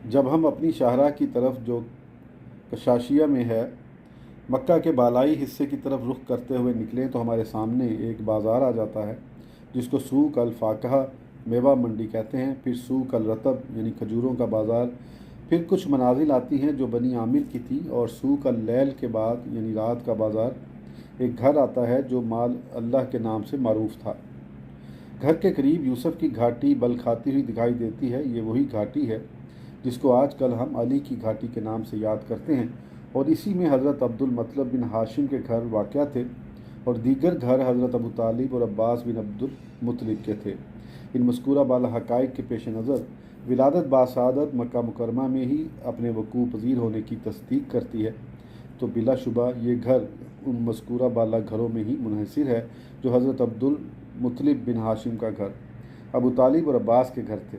जब हम अपनी शाहरा की तरफ जो कशाशिया में है मक्का के बालाई हिस्से की तरफ रुख करते हुए निकलें तो हमारे सामने एक बाज़ार आ जाता है जिसको सूक अल फाकहा मेवा मंडी कहते हैं। फिर सूक अल रतब यानी खजूरों का बाज़ार। फिर कुछ मनाजिल आती हैं जो बनी आमिर की थी। और सूक अल लैल के बाद यानी रात का बाज़ार एक घर आता है जो माल अल्लाह के नाम से मारूफ था। घर के करीब यूसुफ की घाटी बल खाती हुई दिखाई देती है। ये वही घाटी है जिसको आजकल हम अली की घाटी के नाम से याद करते हैं और इसी में हज़रत अब्दुल मतलब बिन हाशिम के घर वाक़या थे और दीगर घर हज़रत अबू तालिब और अब्बास बिन अब्दुल मुतलिब के थे। इन मज़कूरा बाला हक़ाइक़ के पेश नज़र विलादत बासादत मक्का मुकरमा में ही अपने वक़ूअ पज़ीर होने की तस्दीक करती है, तो बिलाशुबा ये घर उन मज़कूरा बाला घरों में ही मुनहसर है जो हज़रत अब्दुल मुतलिब बिन हाशिम का घर, अबू तालिब और अब्बास के घर थे।